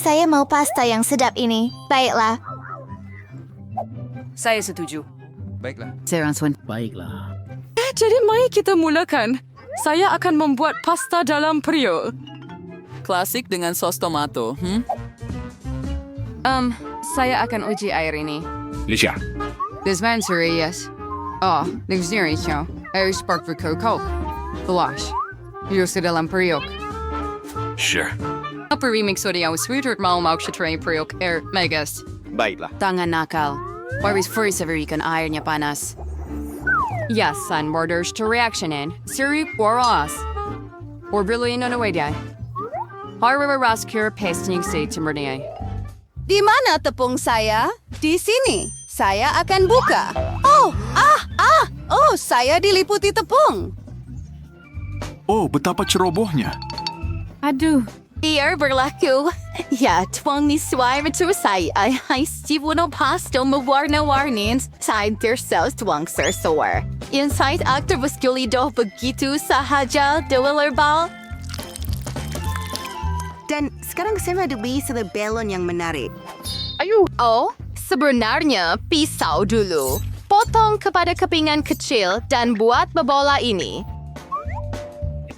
Saya mau pasta yang sedap ini. Baiklah. Saya setuju. Baiklah. Baiklah. Jadi mari kita mulakan. Saya akan membuat pasta dalam periuk. Klasik dengan sos tomato. Saya akan uji air ini. Lisha. Dispensary, yes. Oh, dictionary show. Air spark for Coke. Blush. Use dalam periuk. Sure. Apa remix audio sweeter mau siya tray periuk air megas. Baiklah. Tangan nakal. Waris first ikan airnya panas. Yes, son, borders to reactionin. Siri boros. Or really no way day. However, Raskir pasting say to Murday. Di mana tepung saya? Di sini. Saya akan buka. Oh, saya diliputi tepung. Oh, betapa cerobohnya. Aduh. Biar berlaku. Ya, tuang ni suai itu saya. Ay, Steve pasto mewarna-warni inside their cells tuang sersor. Inside octopus gulido begitu sahaja dewelerbal. Dan sekarang saya ada satu belon yang menarik. Oh, sebenarnya pisau dulu. Potong kepada kepingan kecil dan buat bola ini.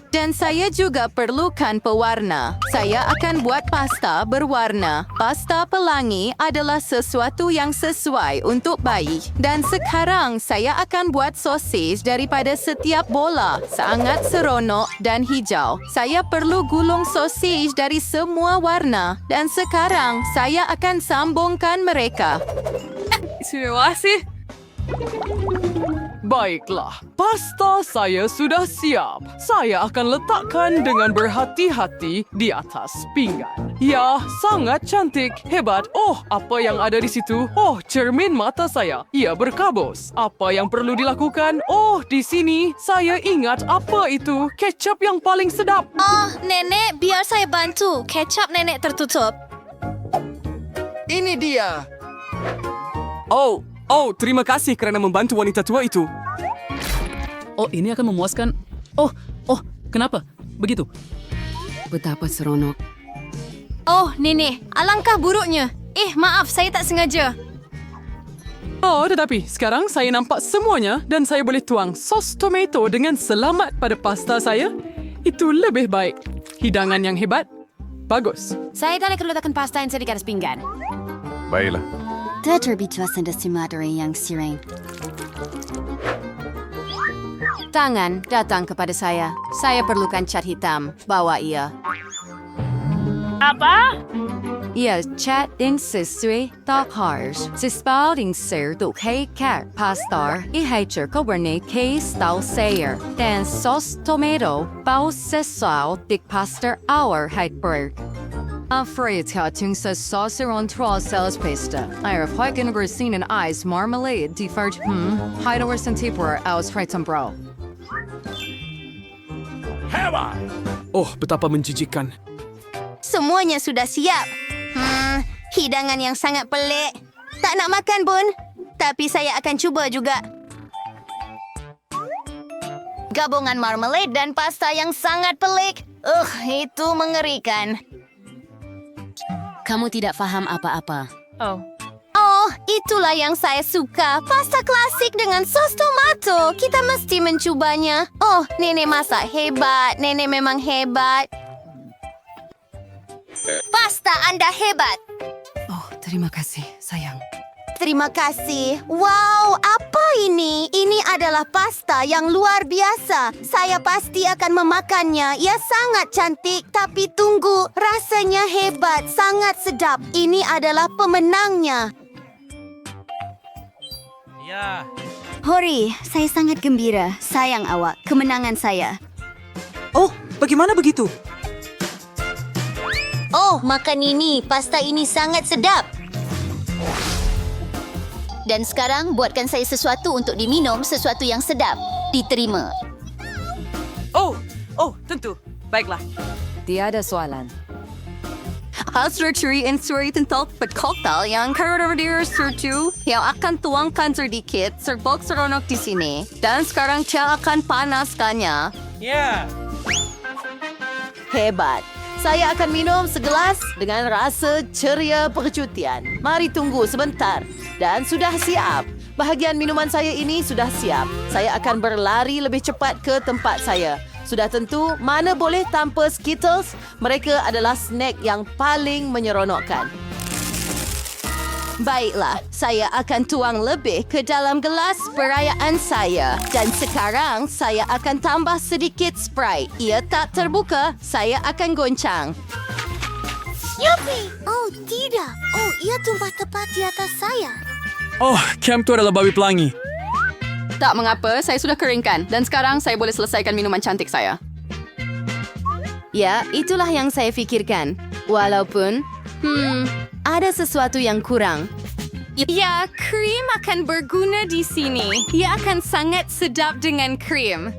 Dan saya juga perlukan pewarna. Saya akan buat pasta berwarna. Pasta pelangi adalah sesuatu yang sesuai untuk bayi. Dan sekarang saya akan buat sosis daripada setiap bola. Sangat seronok dan hijau. Saya perlu gulung sosis dari semua warna. Dan sekarang saya akan sambungkan mereka. Terima kasih. Baiklah, pasta saya sudah siap. Saya akan letakkan dengan berhati-hati di atas pinggan. Ya, sangat cantik, hebat. Oh, apa yang ada di situ? Oh, cermin mata saya. Ia berkabus. Apa yang perlu dilakukan? Oh, di sini saya ingat apa itu. Kecap yang paling sedap. Oh, nenek, biar saya bantu. Kecap nenek tertutup. Ini dia. Oh, terima kasih kerana membantu wanita tua itu. Oh, ini akan memuaskan. Oh, kenapa? Begitu. Betapa seronok. Oh, nenek, alangkah buruknya. Maaf, saya tak sengaja. Oh, tetapi sekarang saya nampak semuanya dan saya boleh tuang sos tomato dengan selamat pada pasta saya. Itu lebih baik. Hidangan yang hebat. Bagus. Saya tak akan letakkan pasta yang sedikit atas pinggan. Baiklah. Terbituasan dari materi yang sireng. Tangan datang kepada saya. Saya perlukan cat hitam. Bawa ia. Apa? Ia cat din sesuai tak harus. Sespalding sir tu kay cat pastar. Ihager ko berne kay style sayer. Dan sauce tomato. Bao sesal dik pastar our heitberg. Afraid catching sa saucer on troll cells pasta. I have hiking green and ice marmalade deferred. Hideovers and tipper aus right some bro. Oh, betapa menjijikkan. Semuanya sudah siap. Hidangan yang sangat pelik. Tak nak makan pun. Tapi saya akan cuba juga. Gabungan marmalade dan pasta yang sangat pelik. Itu mengerikan. Kamu tidak faham apa-apa. Oh, itulah yang saya suka. Pasta klasik dengan sos tomato. Kita mesti mencubanya. Oh, nenek masak hebat. Nenek memang hebat. Pasta Anda hebat. Oh, terima kasih, sayang. Terima kasih. Wow, apa ini? Ini adalah pasta yang luar biasa. Saya pasti akan memakannya. Ia sangat cantik. Tapi tunggu, rasanya hebat. Sangat sedap. Ini adalah pemenangnya. Ya. Hori, saya sangat gembira. Sayang awak, kemenangan saya. Oh, bagaimana begitu? Oh, makan ini. Pasta ini sangat sedap. Dan sekarang buatkan saya sesuatu untuk diminum, sesuatu yang sedap. Diterima. Oh, tentu. Baiklah. Tiada soalan. Hasil and story tentang cocktail yang karakter sertu yang akan tuangkan sedikit serbuk seronok di sini. Dan sekarang saya akan panaskannya. Ya. Hebat. saya akan minum segelas dengan rasa ceria percutian. Mari tunggu sebentar. Dan sudah siap. Bahagian minuman saya ini sudah siap. Saya akan berlari lebih cepat ke tempat saya. Sudah tentu, mana boleh tanpa Skittles? Mereka adalah snack yang paling menyeronokkan. Baiklah, saya akan tuang lebih ke dalam gelas perayaan saya. Dan sekarang, saya akan tambah sedikit Sprite. Ia tak terbuka, saya akan goncang. Yupi! Oh, tidak. Oh, ia tumpah tepat di atas saya. Oh, Cam tu adalah babi pelangi. Tak mengapa, saya sudah keringkan. Dan sekarang saya boleh selesaikan minuman cantik saya. Ya, itulah yang saya fikirkan. Walaupun, ada sesuatu yang kurang. Ya, krim akan berguna di sini. Ia akan sangat sedap dengan krim.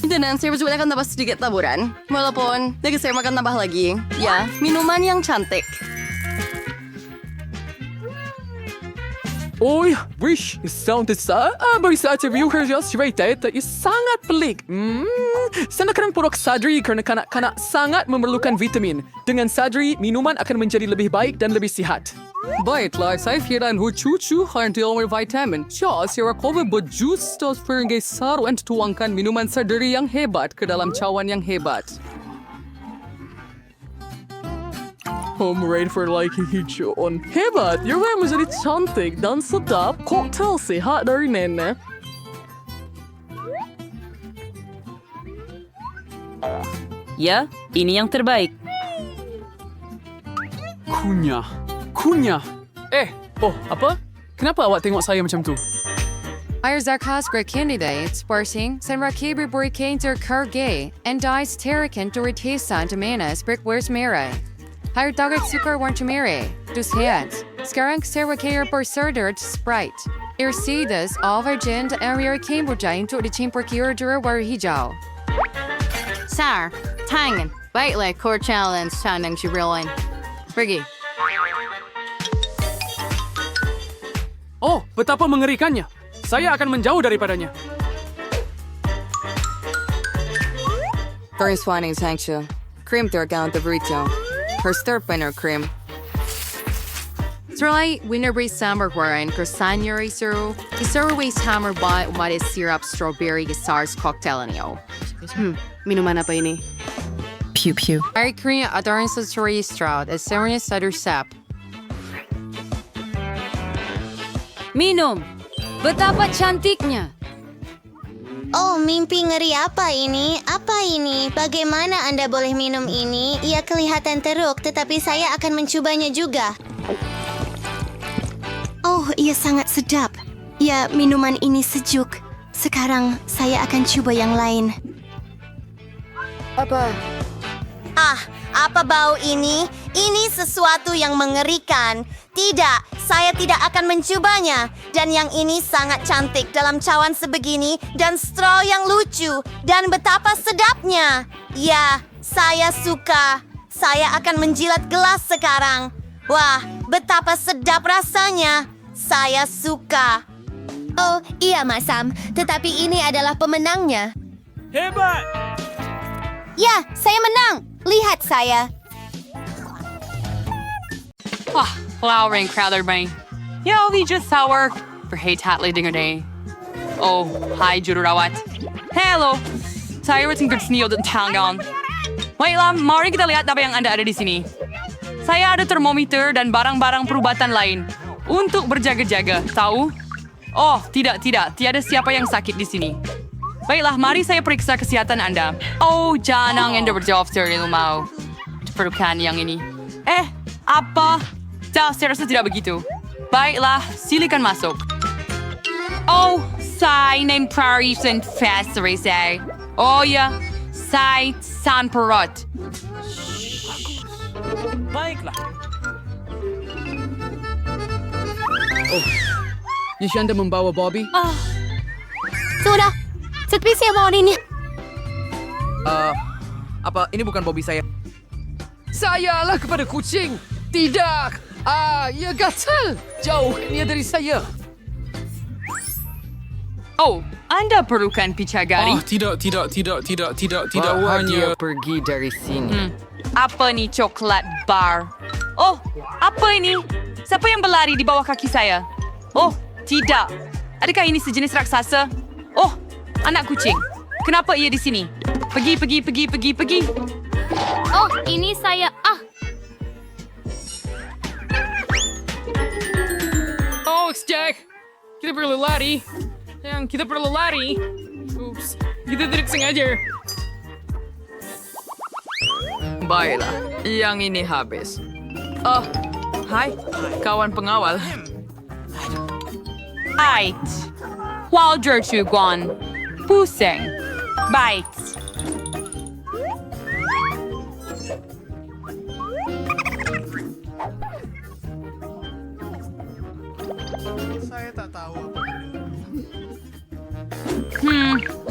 Dan saya juga akan tambah sedikit taburan. Walaupun, lagi saya makan tambah lagi. Ya, minuman yang cantik. Oi, wish, isang desa, bagi sa ating viewers yung straight sangat pelik. Sana kerang purok sadri karena kanak-kanak sangat memerlukan vitamin. Dengan sadri, minuman akan menjadi lebih baik dan lebih sihat. Baiklah, saya fikiran cucu harus vitamin. Jadi, saya coba berjus dan sebagai saran tuangkan minuman sadri yang hebat ke dalam cawan yang hebat. Home rate for like hijau. Hebat, you're right menjadi cantik dan sedap. Koktel sehat dari nenek. Ya, ini yang terbaik. Kunyah. Apa? Kenapa awak tengok saya macam tu? Ayer zarkas grek candidate, sparsing, sen rakibi burikain ter kargay, and dies terrakin to retesa to manas brickwares mere. Higher dagat sukar warn to mere, dus hands. Skarang serakayer berserder sprite. Irsidas, all virgin to area Cambridge to the chimper kiradura war hijau. Sar, tangan, baiklah core challenge tandang sirilin. Pergi. Oh, betapa mengerikannya. Saya akan menjauh daripadanya. Thorns finding sanction. Cream tergaun the burrito. Her stirpiner cream. Srelai winterberry summer warren croissanturi suru. Isuru waste hammer by what is syrup strawberry SARS cocktail niyo. Minuman apa ini? Pew pew. Ayer Korea adoran sa story stroud as serious cider sap. Minum. Betapa cantiknya. Oh, mimpi ngeri apa ini? Apa ini? Bagaimana Anda boleh minum ini? Ia kelihatan teruk, tetapi saya akan mencobanya juga. Oh, ia sangat sedap. Ya, minuman ini sejuk. Sekarang saya akan coba yang lain. Apa? Apa bau ini? Ini sesuatu yang mengerikan. Tidak, saya tidak akan mencobanya. Dan yang ini sangat cantik dalam cawan sebegini dan straw yang lucu. Dan betapa sedapnya. Ya, saya suka. Saya akan menjilat gelas sekarang. Wah, betapa sedap rasanya. Saya suka. Oh, iya Masam. Tetapi ini adalah pemenangnya. Hebat! Ya, saya menang. Lihat saya. Flowering crowded brain. Yo, we just sour. Verheet hatly dinger day. Oh, hi jururawat. Hello. Saya tinggal senior dan tanggang. Baiklah, mari kita lihat apa yang Anda ada di sini. Saya ada termometer dan barang-barang perubatan lain untuk berjaga-jaga. Tahu? Oh, tidak. Tiada siapa yang sakit di sini. Baiklah, mari saya periksa kesehatan Anda. Oh, jangan Anda berjawab serius mau. Perlukan yang ini. Apa? Saya rasa tidak begitu. Baiklah, silakan masuk. Oh, saya name Paris and Fast Race. Oh ya, saya San Perot. Baiklah. Yeshi Anda membawa Bobby? Sudah. Sepi saya bawa ini. Apa ini bukan Bobby saya? Sayalah kepada kucing. Tidak. Ia gatal. Jauh dia dari saya. Oh, Anda perlukan picagari. Tidak. Bawa dia Hanya... pergi dari sini. Apa ni coklat bar? Oh, apa ini? Siapa yang berlari di bawah kaki saya? Oh, tidak. Adakah ini sejenis raksasa? Oh, anak kucing. Kenapa ia di sini? Pergi. Oh, ini saya. Oh, Jack. Kita perlu lari. Oops. Kita tidak sengaja. Baiklah, yang ini habis. Oh, hai, kawan pengawal. Right. Walter Chuguan. Pusing. Bite.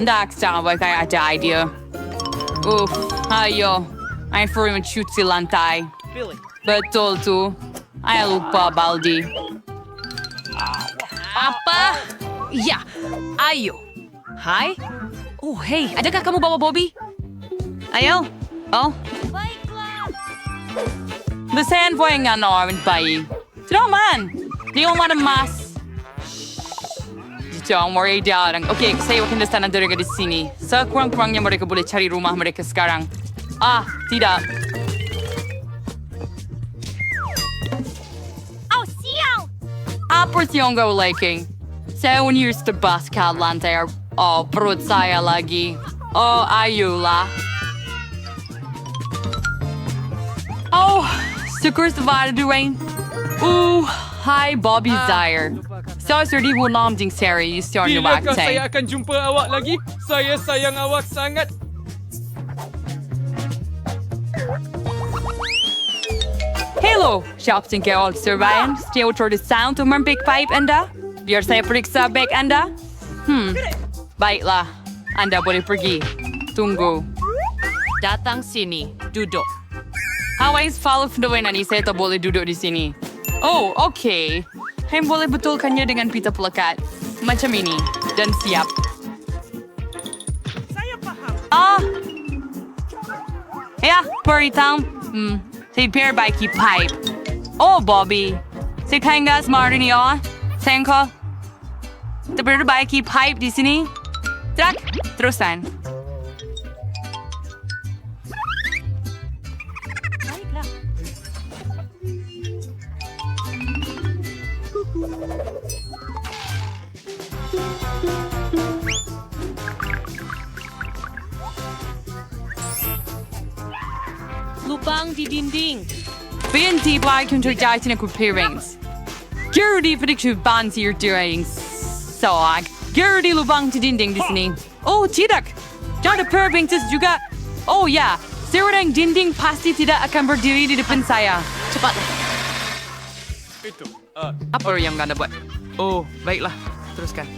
Daksama kaya ada idea. Ayo. Ay for shoot si lantai. Betul tu. Ay lupa baldi. Apa? Ya, ayo. Hai? Oh, hey, adakah kamu bawa Bobby? Ayo. Oh. Besayan po yung ano, bayi. Tidak man. Di mo mas. Jangan worry darling. Okay, saya akan datang mereka di sini. Sekurang-kurangnya mereka boleh cari rumah mereka sekarang. Tidak. Oh, sial! Apa yang kau liking? Saya unius tebas ke lantai. Oh, perut saya lagi. Oh, ayolah. Oh, syukur sebab doing. Hi Bobby Zaire. Saya sudah dihulam ding seri start the Bilakah waktu. saya akan jumpa awak lagi? Saya sayang awak sangat. Hello, shopping kau surveillance. Still through the sound to big pipe Anda? Biar saya periksa bag Anda. Baiklah, Anda boleh pergi. Tunggu. Datang sini, duduk. Always follow doing ini, saya tak boleh duduk di sini. Oh, okay. Hem boleh betulkannya dengan pita pelekat. Macam ini. Dan siap. Saya paham. Ya, peritang. Saya perbaiki pipe. Oh, Bobby. Saya kain gas smart ini, Sengko. Kita perbaiki pipe di sini. Trak, terusan. Lubang di dinding. Binti black untuk jahit aku parents. Gerdi predictive bands you're doing. Soag. Gerdi lubang di dinding di sini. Oh, tidak. Jangan perbintis juga. Oh ya, serang dinding pasti tidak akan berdiri di depan saya. Cepatlah. Apa yang anda buat? Oh, baiklah. Teruskan.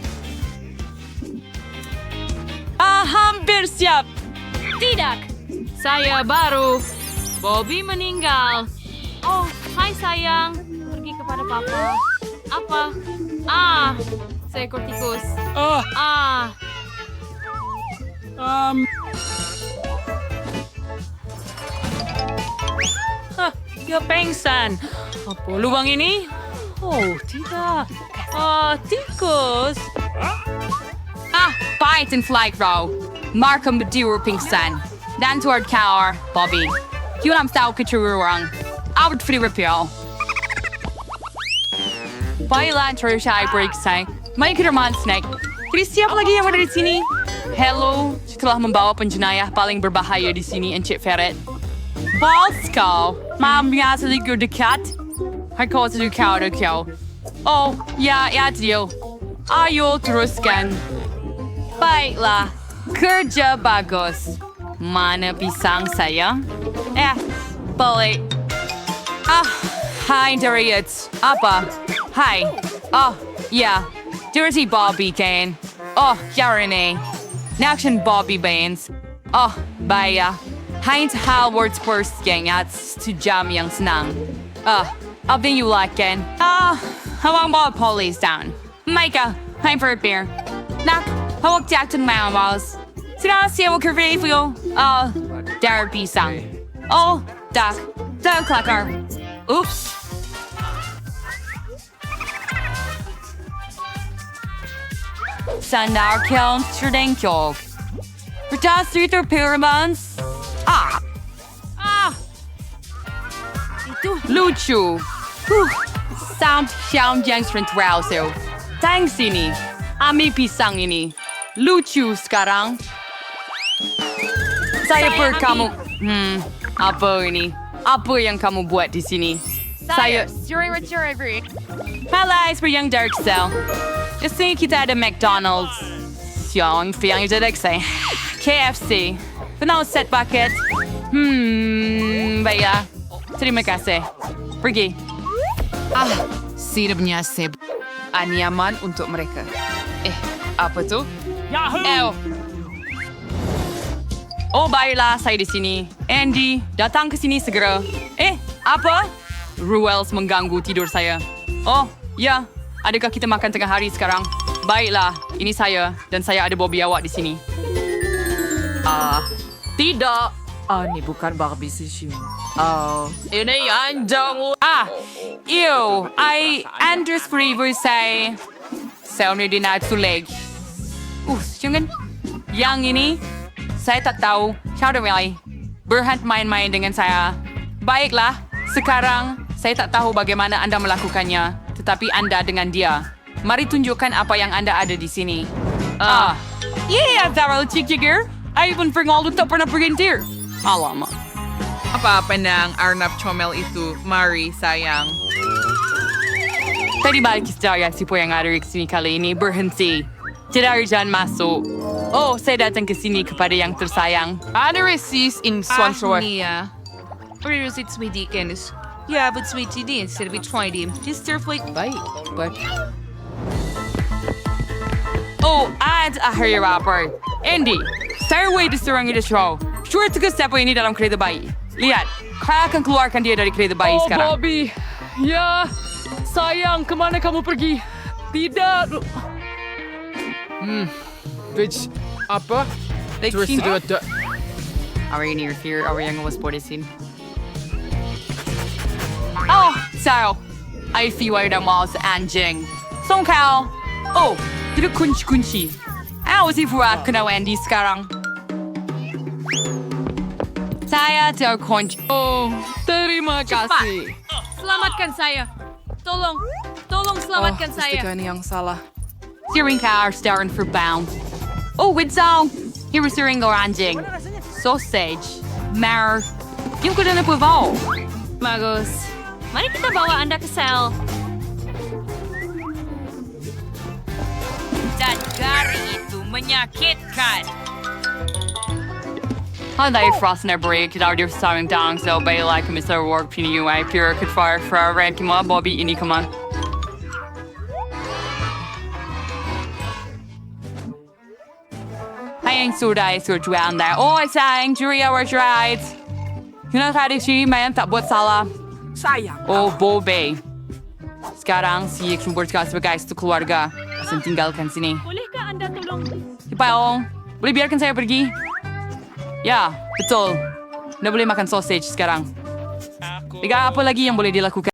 Hampir siap. Tidak. Saya baru. Bobby meninggal. Oh, hai sayang. Pergi kepada papa. Apa? Seekor tikus. Dia pengsan. Apa lubang ini? Oh, tidak. Tikus. Bite and flight row. Markham berdiri pingsan. Dan toward cower, Bobby. Kiulam tahu kecuruang. Out free repeal. Baiklah, terus saya periksa. Mari kita snake. Jadi siapa lagi yang ada di sini? Hello, setelah membawa penjenayah paling berbahaya di sini, Encik Ferret. Balls kau. Mam biasa ligur dekat. Aku sedih kau. Oh, ya dia. Ayo teruskan. Baiklah, kerja bagus. Mana pisang saya? Boleh. Hai Darius. Apa? Hai. Oh, ya. Dirty Bobby kan. Oh, Yarene. Naction Bobby Baines. Oh, baya. Hai Howard's first gang at jam yang senang. Apa you like kan? Hawang bawa police down. Micah, time for a beer. Nak, Hawak jakten mamas. Sinasya mo kervefio. Dar pisang. Oh, dak. Dak klakar. Oops. Sandar kiln sherdenkyog. Vertas riter pyramans. Lucu. Sound siam yang strength Thanks ini. Ami pisang ini. Lucu sekarang. Saya kamu. Apa ini? Apa yang kamu buat di sini? Saya. Halai seperti yang Derek sel. Di sini kita ada McDonald's. Yang yang Derek say. KFC. Kenal set bucket. Baiklah. Terima kasih. Pergi. Sirapnya Anyaman untuk mereka. Apa tu? Yahoo! Oh, baiklah, saya di sini. Andy, datang ke sini segera. Apa? Ruels mengganggu tidur saya. Oh, ya. Adakah kita makan tengah hari sekarang? Baiklah, ini saya. Dan saya ada Bobby awak di sini. Tidak. Ini bukan Barbie session. Ini anjang. Ew. Andres Forever say. Saya ni dinatsuleg. Jangan. Yang ini, saya tak tahu. Ciao Demi. Berhenti main-main dengan saya. Baiklah, sekarang saya tak tahu bagaimana anda melakukannya. Tetapi anda dengan dia. Mari tunjukkan apa yang anda ada di sini. Yeah, Daryl Chikiger. I even bring all the tak pernah berhenti. Alamak. Apa ng Arnab Chomel itu? Mari, sayang. Tadi balik saya siapa yang ada di sini kali ini berhenti. Tidak jangan masuk. Oh, saya datang ke sini kepada yang tersayang. Ada resis in Swanshaw. Nia. Where is it, sweetie Candice? Yeah, but sweetie didn't say we tried him. Just like bite, but Oh, ad ahari rapper. Andy, saya way diserang di show. Sure to siapa ini dalam kereta bayi. Lihat, kaya akan keluarkan dia dari kereta bayi sekarang. Bobby. Ya, sayang, kemana kamu pergi? Tidak. Bitch, apa? Terus ada. Are you near here? Are yang was por sin? Oh, sao? I see why the mouse anjing. Songkao. Oh, tidak kunci. Si Fuad kena Wendy sekarang. Saya terkunci. Oh, terima kasih. selamatkan saya. Tolong selamatkan saya. Mesti yang salah. Steering car starting for bound. Oh, Widzong. Here is steering anjing. Sausage. Mar. Yung ko na napuvaw. Bagus. Mari kita bawa Anda ke sel. Dan gari itu menyakitkan. Hyundai Frost na break, kita udah sawing down, so bay like Mr. Work PNUI, pure could fire for a red kima, Bobby ini kama. Hayang sudah surjuan dah. Oh, sayang, jury hours right. Yun tadi si mayan tak buat salah. Sayang. Oh, Bobby. Sekarang si Eksumbor sebagai satu keluarga. Asan tinggalkan sini. Bolehkah Anda tolong? Cipaong, boleh biarkan saya pergi? Ya, betul. Nggak boleh makan sausage sekarang. Tiga apa lagi yang boleh dilakukan?